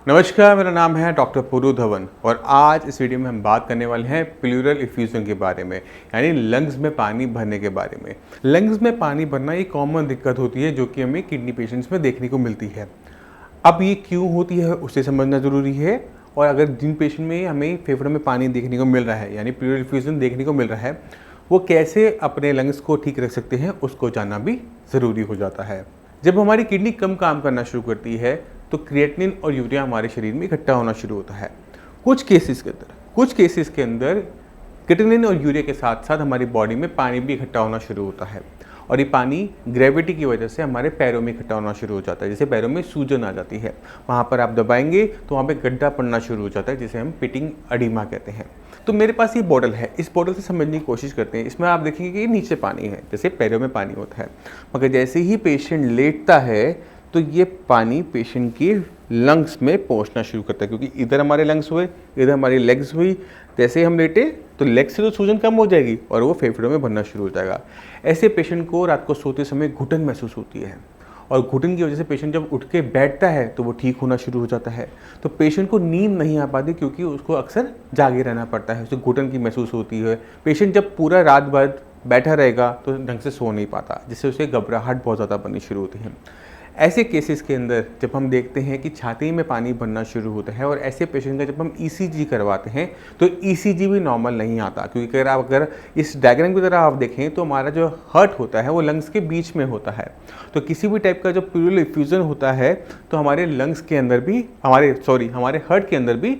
नमस्कार, मेरा नाम है डॉक्टर पुरु धवन और आज इस वीडियो में हम बात करने वाले हैं प्लूरल इफ्यूजन के बारे में, यानी लंग्स में पानी भरने के बारे में। लंग्स में पानी भरना एक कॉमन दिक्कत होती है जो कि हमें किडनी पेशेंट्स में देखने को मिलती है। अब ये क्यों होती है उसे समझना ज़रूरी है, और अगर जिन पेशेंट में हमें फेफड़ों में पानी देखने को मिल रहा है यानी प्लूरल इफ्यूजन देखने को मिल रहा है, वो कैसे अपने लंग्स को ठीक रख सकते हैं उसको जानना भी ज़रूरी हो जाता है। जब हमारी किडनी कम काम करना शुरू करती है तो क्रिएटिनिन और यूरिया हमारे शरीर में इकट्ठा होना शुरू होता है। कुछ केसेस के अंदर क्रिएटिनिन और यूरिया के साथ साथ हमारी बॉडी में पानी भी इकट्ठा होना शुरू होता है, और ये पानी ग्रेविटी की वजह से हमारे पैरों में इकट्ठा होना शुरू हो जाता है। जैसे पैरों में सूजन आ जाती है, वहाँ पर आप दबाएंगे तो वहाँ पे गड्ढा पड़ना शुरू हो जाता है, जिसे हम पिटिंग एडिमा कहते हैं। तो मेरे पास ये बॉटल है, इस बॉटल से समझने की कोशिश करते हैं। इसमें आप देखेंगे कि नीचे पानी है, जैसे पैरों में पानी होता है, मगर जैसे ही पेशेंट लेटता है तो ये पानी पेशेंट के लंग्स में पहुंचना शुरू करता है, क्योंकि इधर हमारे लंग्स हुए, इधर हमारी लेग्स हुई। जैसे ही हम लेटे तो लेग्स से तो सूजन कम हो जाएगी और वो फेफड़ों में भरना शुरू हो जाएगा। ऐसे पेशेंट को रात को सोते समय घुटन महसूस होती है, और घुटन की वजह से पेशेंट जब उठ के बैठता है तो वो ठीक होना शुरू हो जाता है। तो पेशेंट को नींद नहीं आ पाती क्योंकि उसको अक्सर जागे रहना पड़ता है, उसे घुटन की महसूस होती है। पेशेंट जब पूरा रात भर बैठा रहेगा तो ढंग से सो नहीं पाता, जिससे उसे घबराहट बहुत ज़्यादा बननी शुरू होती है। ऐसे केसेस के अंदर जब हम देखते हैं कि छाती में पानी भरना शुरू होता है, और ऐसे पेशेंट का जब हम ईसीजी करवाते हैं तो ईसीजी भी नॉर्मल नहीं आता, क्योंकि अगर इस डायग्राम की तरह आप देखें तो हमारा जो हार्ट होता है वो लंग्स के बीच में होता है। तो किसी भी टाइप का जो प्लूरल इफ्यूजन होता है तो हमारे लंग्स के अंदर भी हमारे हार्ट के अंदर भी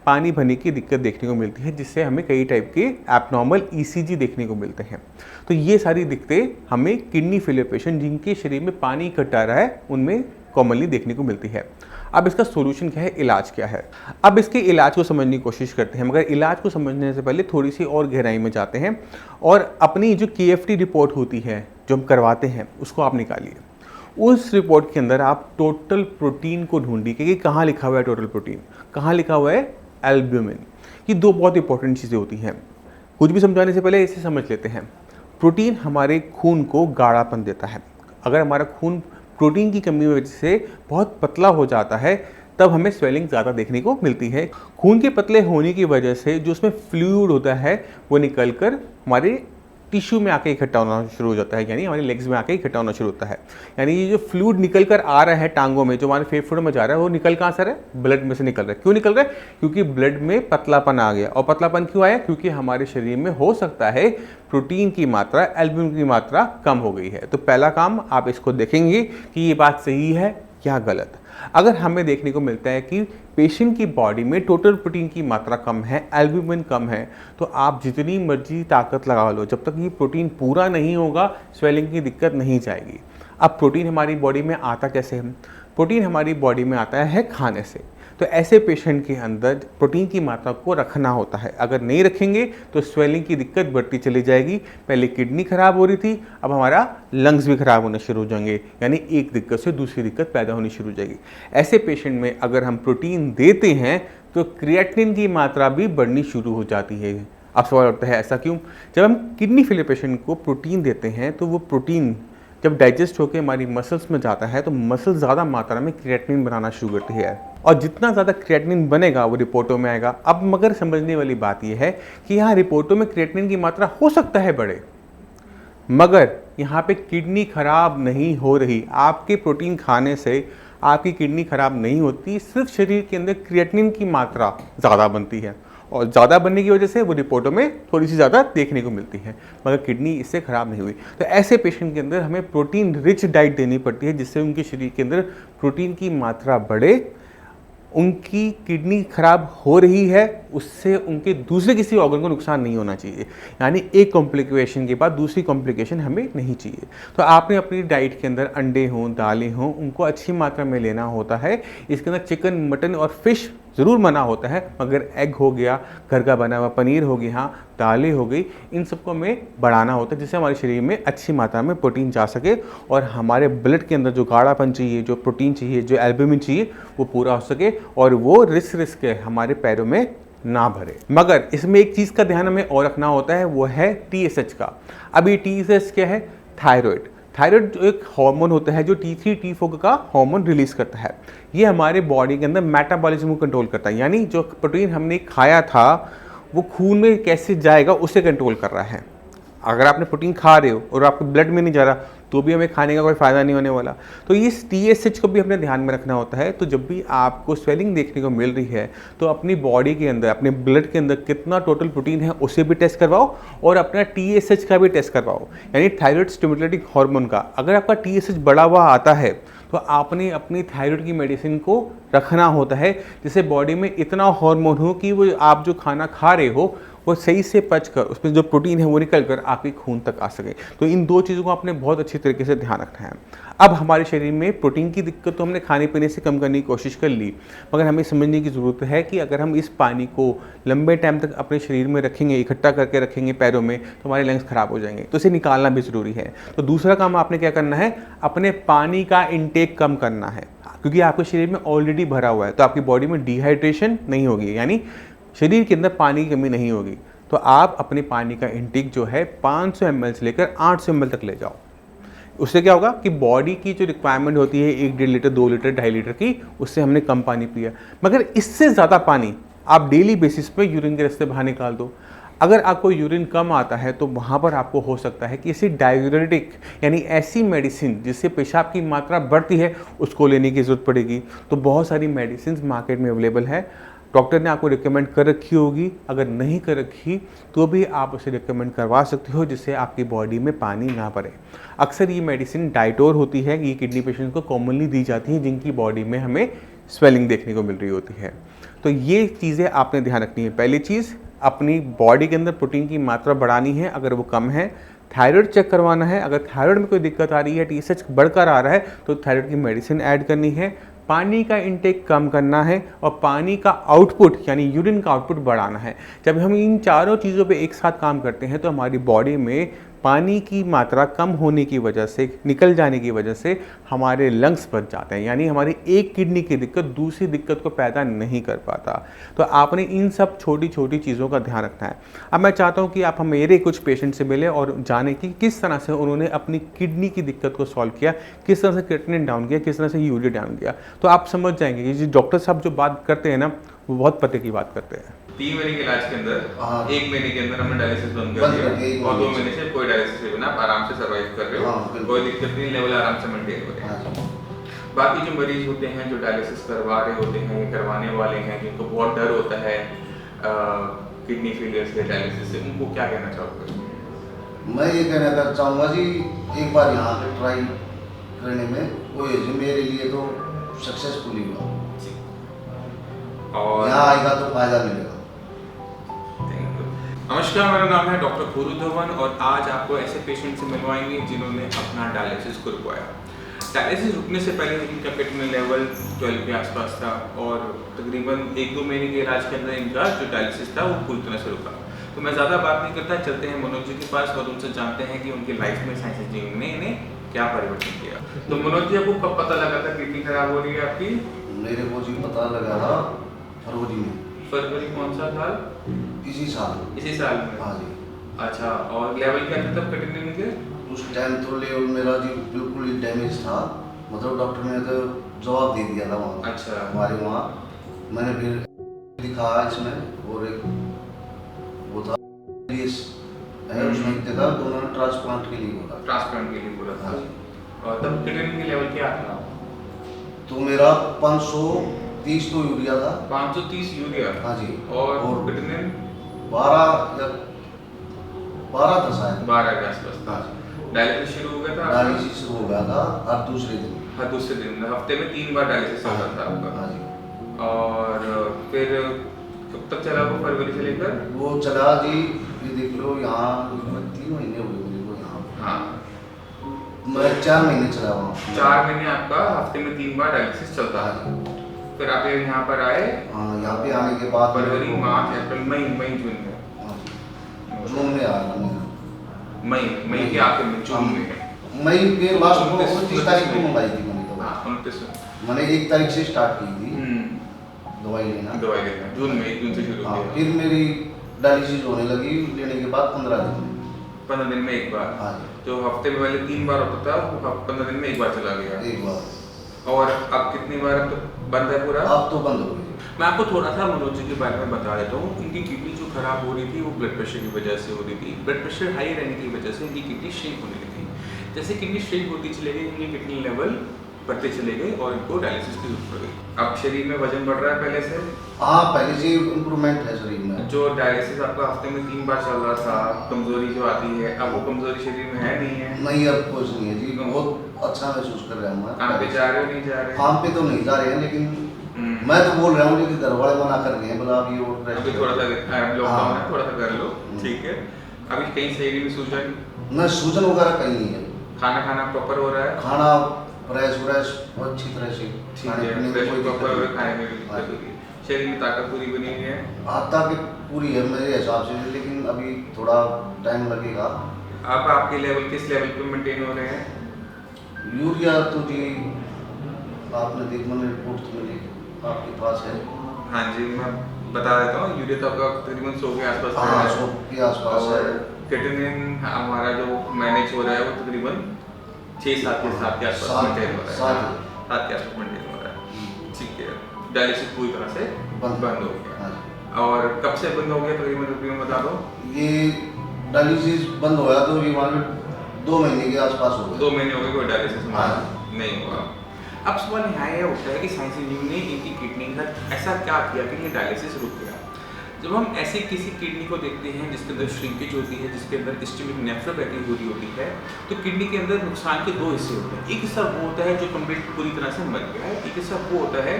पानी भरने की दिक्कत देखने को मिलती है, जिससे हमें कई टाइप के एबनॉर्मल ईसीजी देखने को मिलते हैं। तो ये सारी दिक्कतें हमें किडनी फेलियर पेशेंट जिनके शरीर में पानी इकट्ठा रहा है उनमें कॉमनली देखने को मिलती है। अब इसका सोल्यूशन क्या है, इलाज क्या है? अब इसके इलाज को समझने की कोशिश करते हैं, मगर इलाज को समझने से पहले थोड़ी सी और गहराई में जाते हैं, और अपनी जो KFT रिपोर्ट होती है जो हम करवाते हैं उसको आप निकालिए। उस रिपोर्ट के अंदर आप टोटल प्रोटीन को ढूंढिए कि कहाँ लिखा हुआ है टोटल प्रोटीन, कहाँ लिखा हुआ है एल्ब्यूमिन। ये दो बहुत इंपॉर्टेंट चीज़ें होती हैं। कुछ भी समझाने से पहले इसे समझ लेते हैं। प्रोटीन हमारे खून को गाढ़ापन देता है। अगर हमारा खून प्रोटीन की कमी की वजह से बहुत पतला हो जाता है तब हमें स्वेलिंग ज़्यादा देखने को मिलती है। खून के पतले होने की वजह से जो उसमें फ्लूइड होता है वो निकल कर हमारे टिश्यू में आके इकट्ठा होना शुरू हो जाता है, यानी हमारे लेग्स में आके इकट्ठा होना शुरू होता है। यानी ये जो फ्लूइड निकल कर आ रहा है टांगों में, जो हमारे फेफड़ों में जा रहा है, वो निकल कहाँ से रहा है? ब्लड में से निकल रहा है। क्यों निकल रहा है? क्योंकि ब्लड में पतलापन आ गया। और पतलापन क्यों आया? क्योंकि हमारे शरीर में हो सकता है प्रोटीन की मात्रा, एल्ब्यूमिन की मात्रा कम हो गई है। तो पहला काम आप इसको देखेंगे कि ये बात सही है या गलत। अगर हमें देखने को मिलता है कि पेशेंट की बॉडी में टोटल प्रोटीन की मात्रा कम है, एल्ब्यूमिन कम है, तो आप जितनी मर्जी ताकत लगा लो, जब तक ये प्रोटीन पूरा नहीं होगा स्वेलिंग की दिक्कत नहीं जाएगी। अब प्रोटीन हमारी बॉडी में आता कैसे है? प्रोटीन हमारी बॉडी में आता है खाने से। तो ऐसे पेशेंट के अंदर प्रोटीन की मात्रा को रखना होता है। अगर नहीं रखेंगे तो स्वेलिंग की दिक्कत बढ़ती चली जाएगी। पहले किडनी खराब हो रही थी, अब हमारा लंग्स भी खराब होने शुरू हो जाएंगे, यानी एक दिक्कत से दूसरी दिक्कत पैदा होनी शुरू हो जाएगी। ऐसे पेशेंट में अगर हम प्रोटीन देते हैं तो क्रिएटिनिन की मात्रा भी बढ़नी शुरू हो जाती है। अब सवाल उठता है ऐसा क्यों? जब हम किडनी फेलियर पेशेंट को प्रोटीन देते हैं तो वो प्रोटीन जब डाइजेस्ट होकर हमारी मसल्स में जाता है तो मसल ज़्यादा मात्रा में क्रिएटिनिन बनाना शुरू करती है, और जितना ज़्यादा क्रिएटिनिन बनेगा वो रिपोर्टों में आएगा। अब मगर समझने वाली बात यह है कि यहाँ रिपोर्टों में क्रिएटिनिन की मात्रा हो सकता है बढ़े, मगर यहाँ पे किडनी खराब नहीं हो रही। आपके प्रोटीन खाने से आपकी किडनी खराब नहीं होती, सिर्फ शरीर के अंदर क्रिएटिनिन की मात्रा ज़्यादा बनती है, और ज़्यादा बनने की वजह से वो रिपोर्टों में थोड़ी सी ज़्यादा देखने को मिलती है, मगर किडनी इससे ख़राब नहीं हुई। तो ऐसे पेशेंट के अंदर हमें प्रोटीन रिच डाइट देनी पड़ती है, जिससे उनके शरीर के अंदर प्रोटीन की मात्रा बढ़े। उनकी किडनी खराब हो रही है, उससे उनके दूसरे किसी ऑर्गन को नुकसान नहीं होना चाहिए, यानी एक कॉम्प्लिकेशन के बाद दूसरी कॉम्प्लिकेशन हमें नहीं चाहिए। तो आपने अपनी डाइट के अंदर अंडे हों, दालें हों, उनको अच्छी मात्रा में लेना होता है। इसके अंदर चिकन, मटन और फिश ज़रूर मना होता है, मगर एग हो गया, घर का बना हुआ पनीर हो गया, दालें हो गई, इन सबको हमें बढ़ाना होता है, जिससे हमारे शरीर में अच्छी मात्रा में प्रोटीन जा सके और हमारे ब्लड के अंदर जो गाढ़ापन चाहिए, जो प्रोटीन चाहिए, जो एल्ब्यूमिन चाहिए, वो पूरा हो सके और वो रिस्क के हमारे पैरों में ना भरे। मगर इसमें एक चीज़ का ध्यान हमें और रखना होता है, वो है TSH का। अब ये TSH क्या है? थायराइड। थायराइड जो एक हार्मोन होता है जो T3 T4 का हार्मोन रिलीज करता है। ये हमारे बॉडी के अंदर मेटाबॉलिज्म को कंट्रोल करता है, यानी जो प्रोटीन हमने खाया था वो खून में कैसे जाएगा उसे कंट्रोल कर रहा है। अगर आपने प्रोटीन खा रहे हो और आपके ब्लड में नहीं जा रहा तो भी हमें खाने का कोई फ़ायदा नहीं होने वाला। तो इस TSH को भी अपने ध्यान में रखना होता है। तो जब भी आपको स्वेलिंग देखने को मिल रही है तो अपनी बॉडी के अंदर, अपने ब्लड के अंदर कितना टोटल प्रोटीन है उसे भी टेस्ट करवाओ और अपना TSH का भी टेस्ट करवाओ, यानी थायराइड स्टिमुलेटिंग हार्मोन का। अगर आपका TSH बढ़ा हुआ आता है तो आपने अपनी थायराइड की मेडिसिन को रखना होता है, जिससे बॉडी में इतना हार्मोन हो कि वो आप जो खाना खा रहे हो वो सही से पच कर उसमें जो प्रोटीन है वो निकल कर आपके खून तक आ सके। तो इन दो चीज़ों को आपने बहुत अच्छी तरीके से ध्यान रखना है। अब हमारे शरीर में प्रोटीन की दिक्कत तो हमने खाने पीने से कम करने की कोशिश कर ली, मगर हमें समझने की ज़रूरत है कि अगर हम इस पानी को लंबे टाइम तक अपने शरीर में रखेंगे, इकट्ठा करके रखेंगे पैरों में, तो हमारे लंग्स ख़राब हो जाएंगे। तो इसे निकालना भी ज़रूरी है। तो दूसरा काम आपने क्या करना है, अपने पानी का इंटेक कम करना है, क्योंकि आपके शरीर में ऑलरेडी भरा हुआ है। तो आपकी बॉडी में डिहाइड्रेशन नहीं होगी, यानी शरीर के अंदर पानी की कमी नहीं होगी। तो आप अपने पानी का इंटेक जो है 500 ml से लेकर 800 ml तक ले जाओ। उससे क्या होगा कि बॉडी की जो रिक्वायरमेंट होती है 1-1.5 लीटर, 2 लीटर, 2.5 लीटर की, उससे हमने कम पानी पिया। मगर इससे ज़्यादा पानी आप डेली बेसिस पे यूरिन के रास्ते बाहर निकाल दो। अगर आपको यूरिन कम आता है तो वहाँ पर आपको हो सकता है कि ऐसी डायूरेटिक यानी ऐसी मेडिसिन जिससे पेशाब की मात्रा बढ़ती है उसको लेने की ज़रूरत पड़ेगी। तो बहुत सारी मेडिसिन मार्केट में अवेलेबल है, डॉक्टर ने आपको रिकमेंड कर रखी होगी, अगर नहीं कर रखी तो भी आप उसे रिकमेंड करवा सकते हो, जिससे आपकी बॉडी में पानी ना भरे। अक्सर ये मेडिसिन डाइटोर होती है, ये किडनी पेशेंट को कॉमनली दी जाती है जिनकी बॉडी में हमें स्वेलिंग देखने को मिल रही होती है। तो ये चीज़ें आपने ध्यान रखनी है। पहली चीज़, अपनी बॉडी के अंदर प्रोटीन की मात्रा बढ़ानी है, अगर वो कम है। थायराइड चेक करवाना है, अगर थायराइड में कोई दिक्कत आ रही है, TSH बढ़कर आ रहा है तो थायराइड की मेडिसिन ऐड करनी है। पानी का इंटेक कम करना है और पानी का आउटपुट यानी यूरिन का आउटपुट बढ़ाना है। जब हम इन चारों चीज़ों पे एक साथ काम करते हैं तो हमारी बॉडी में पानी की मात्रा कम होने की वजह से, निकल जाने की वजह से हमारे लंग्स बच जाते हैं, यानी हमारी एक किडनी की दिक्कत दूसरी दिक्कत को पैदा नहीं कर पाता। तो आपने इन सब छोटी छोटी चीज़ों का ध्यान रखना है। अब मैं चाहता हूँ कि आप मेरे कुछ पेशेंट से मिले और जाने कि किस तरह से उन्होंने अपनी किडनी की दिक्कत को सॉल्व किया, किस तरह से क्रिएटिनिन डाउन किया, किस तरह से यूरिया डाउन किया। तो आप समझ जाएंगे कि जो डॉक्टर साहब जो बात करते हैं ना, वो बहुत पते की बात करते हैं। 3 महीने के इलाज के अंदर 1 महीने के अंदर हमने डायलिसिस बंद कर दिया और 2 महीने से कोई डायलिसिस के बिना आप आराम से सर्वाइव कर रहे हो, कोई दिक्कत नहीं, लेवल आराम से मेंटेन हो रहे हैं। बाकी जो मरीज होते हैं जो डायलिसिस करवा रहे होते हैं, करवाने वाले हैं, जिनको बहुत डर होता है किडनी फेलियर से, डायलिसिस से, उनको क्या कहना चाहोगे? मैं ये कहना चाहूँगा जी, एक बार यहाँ पे ट्राई करने में कोई मेरे लिए तो सक्सेसफुल ही हुआ, और यहाँ आएगा तो फायदा मिलेगा। नमस्कार, मेरा नाम है डॉक्टर पुरु धवन और आज आपको ऐसे पेशेंट से मिलवाएंगे जिन्होंने अपना डायलिसिस को रुकवाया। डायलिसिस रुकने से पहले इनका क्रिएटिनिन लेवल 12 के आसपास था और तकरीबन 1-2 महीने के इलाज के अंदर इनका जो डायलिसिस था वो पूरी तरह से रुका। तो मैं ज़्यादा बात नहीं करता, चलते हैं मनोज जी के पास और उनसे जानते हैं कि उनकी लाइफ में साइंस जी ने इन्हें क्या परिवर्तन किया। तो मनोज जी, आपको कब पता लगा था किडनी खराब हो रही है आपकी? मेरे को जी पता लगा था फरवरी में। फरवरी कौन सा साल? इसी साल। इसी साल में? हाँ जी। अच्छा, और लेवल क्या था तब क्रिएटिनिन के? उस टाइम तो लेवल मेरा जी बिल्कुल ही डैमेज था, मतलब डॉक्टर ने तो जवाब दे दिया था वहाँ। अच्छा। हमारे वहाँ मैंने फिर दिखाया इसमें, और एक वो था उसमें था, दोनों ने ट्रांसप्लांट के लिए बोला। ट्रांसप्लांट के लिए बोला था। और तब क्रिएटिनिन के लेवल क्या था? तो मेरा 530 तो यूरिया था। 530 यूरिया? हाँ जी। और क्रिएटिनिन 12 था शायद। 12 के आसपास था। डायलिसिस शुरू हो गया था? डायलिसिस शुरू हो गया था हर दूसरे दिन। हर दूसरे दिन, हफ्ते में 3 बार डायलिसिस होता था आपका? हाँ जी। और फिर कब तक चला वो, फरवरी से लेकर? वो चला जी, ये देख लो यहाँ 3 महीने हो गए मुझे को यहाँ। हाँ, मैं 4 महीने चला वहाँ। 4 महीने आपका हफ्ते में 3 बार डायलिसिस चलता है। फिर आप यहाँ पर आए? हाँ, यहाँ पे आने के बाद फरवरी, मार्च, अप्रैल, मई, जून में? जून में आया मैं। मई के आखिर में, जून में? मई के लास्ट में 29 तारीख को मंगाई थी मैंने दवाई। हाँ, 29 मैंने 1 तारीख से स्टार्ट की थी दवाई लेना। जून में 1 जून से शुरू किया। फिर मेरी डायलिसिस होने लगी, लेने के बाद 15 दिन में। 15 दिन में एक बार? हाँ। जो हफ्ते में पहले 3 बार होता था वो 15 दिन में 1 बार चला गया। एक बार। और अब कितनी बार अब तो बंद है पूरा? अब तो बंद हो गई। मैं आपको थोड़ा सा मनोज जी के बारे में बता देता हूँ। इनकी किडनी जो खराब हो रही थी वो ब्लड प्रेशर की वजह से हो रही थी। ब्लड प्रेशर हाई रहने की वजह से इनकी किडनी श्रिंक होने लगी। जैसे किडनी श्रिंक होती चली गई, इनकी किडनी लेवल बढ़ते चले गए और इनको डायलिसिस की जरूरत पड़ गई। अब शरीर में वजन बढ़ रहा है पहले से? हाँ, पहले से इम्प्रूवमेंट है शरीर में। जो डायलिसिस आपका हफ्ते में 3 बार चल रहा था, कमजोरी जो आती है, अब वो कमजोरी शरीर में है नहीं है? नहीं, अब कुछ नहीं है जी, बहुत अच्छा महसूस कर रहे हैं हम। काम पे जा रहे हो नहीं जा रहे? काम पे तो नहीं जा रहे हैं, लेकिन मैं तो बोल रहा हूँ कि घर वाले मना कर रहे हैं, बोला अभी वो अभी थोड़ा सा लॉकडाउन है, थोड़ा सा कर लो, ठीक है। अभी कहीं शरीर में सूजन? न सूजन वगैरह कहीं नहीं है। खाना खाना प्रॉपर हो रहा है? खाना फ्रेश अच्छी तरह से ठीक है, फ्रेश प्रॉपर हो रहा है, खाने में भी दिक्कत होगी। शरीर में ताकत पूरी बनी हुई है? ताकत पूरी है मेरे हिसाब से, लेकिन अभी थोड़ा टाइम लगेगा। अब आपके लेवल किस लेवल पे मेंटेन हो रहे हैं? यूरिया तो जी आपने देख, मैंने रिपोर्ट तो मिली आपके पास है। हाँ जी, मैं बता देता हूँ। यूरिया तो आपका तकरीबन 100 के आसपास है। हाँ, 100 के आसपास है। क्रिएटिनिन हमारा जो मैनेज हो रहा है वो तकरीबन 6-7 के आसपास मेंटेन हो रहा है। 7 के आसपास मेंटेन हो रहा है, ठीक है। डायलिसिस पूरी तरह से बंद हो गया। और कब से बंद हो गया तकरीबन बता दो? ये डायलिसिस बंद होया तो ये मान 2 महीने के आसपास हो गए। 2 महीने हो गए, कोई डायलिसिस नहीं हुआ। अब सवाल यहाँ यह उठता है कि साइंस इंजीनियर ने इनकी किडनी का ऐसा क्या किया कि ये डायलिसिस रुक गया। जब हम ऐसे किसी किडनी को देखते हैं जिसके अंदर श्रिंकेज होती है, जिसके अंदर इस्केमिक नेफ्रोपैथी हो रही होती है, तो किडनी के अंदर नुकसान के 2 हिस्से होते हैं। एक हिस्सा वो होता है जो कंप्लीट पूरी तरह से मर गया है, एक हिस्सा वो होता है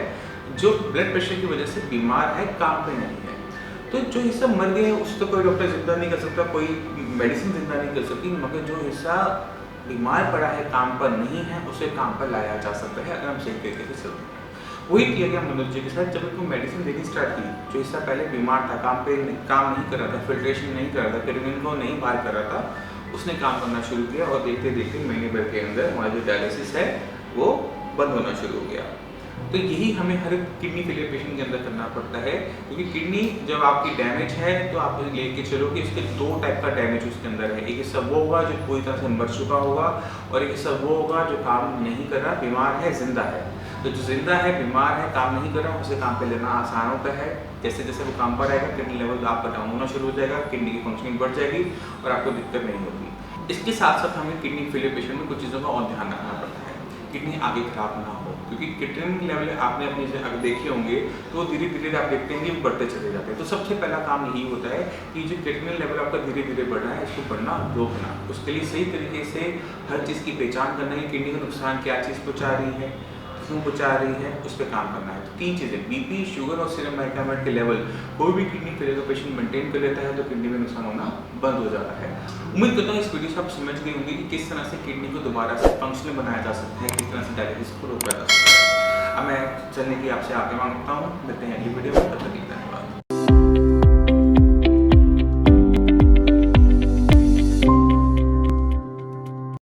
जो ब्लड प्रेशर की वजह से बीमार है, काम पे नहीं है। तो जो हिस्सा मर गया है उसको कोई डॉक्टर जिंदा नहीं कर सकता, कोई मेडिसिन जिंदा नहीं कर सकती, मगर जो हिस्सा बीमार पड़ा है, काम पर नहीं है, उसे काम पर लाया जा सकता है अगर हम सही तरीके से चलते हैं। वही किया गया मनोज जी के साथ। जब उनको मेडिसिन देनी स्टार्ट की, जो हिस्सा पहले बीमार था, काम नहीं कर रहा था, फिल्ट्रेशन नहीं कर रहा था, क्रिएटिनिन को नहीं बाहर कर रहा था, उसने काम करना शुरू किया और देखते देखते महीने भर के अंदर हमारा जो डायलिसिस है वो बंद होना शुरू हो गया। तो यही हमें हर किडनी फेलियर पेशेंट के अंदर करना पड़ता है, क्योंकि किडनी जब आपकी डैमेज है तो आप लेके चलो कि इसके 2 टाइप का डैमेज उसके अंदर है। एक हिस्सा वो होगा जो पूरी तरह से मर चुका होगा और एक हिस्सा वो होगा जो काम नहीं कर रहा, बीमार है, जिंदा है। तो जो जिंदा है, बीमार है, काम नहीं कर रहा, उसे काम पे लेना आसान होता है। जैसे जैसे वो काम पर आएगा, किडनी लेवल आपका डाउन होना शुरू हो जाएगा, किडनी की फंक्शनिंग बढ़ जाएगी और आपको दिक्कत नहीं होगी। इसके साथ साथ हमें किडनी फेलियर पेशेंट में कुछ चीज़ों का और ध्यान रखना पड़ता है, किडनी आगे खराब ना हो, क्योंकि क्रिएटिनिन लेवल आपने अपनी अगर देखे होंगे तो धीरे धीरे आप देखते हैं कि बढ़ते चले जाते हैं। तो सबसे पहला काम यही होता है कि जो क्रिएटिनिन लेवल आपका धीरे धीरे बढ़ रहा है, इसको बढ़ना रोकना। उसके लिए सही तरीके से हर चीज़ की पहचान करना है, किडनी का नुकसान क्या चीज़ पहुँचा रही है, क्यों पहुँचा रही है, उस पर काम करना है। तो 3 चीज़ें, बीपी, शुगर और सीरम बाइकार्बोनेट के लेवल कोई भी किडनी फेलियर का पेशेंट मेंटेन कर लेता है तो किडनी में नुकसान होना बंद हो जाता है। उम्मीद करता हूँ इस वीडियो से आप समझ गए होंगे कि किस तरह से किडनी को दोबारा से फंक्शनल बनाया जा सकता है, किस तरह से डायलिसिस को रोका जा सकता है। अब मैं चलने की आपसे आगे मांगता हूँ, मिलते हैं अगली वीडियो में, तब तक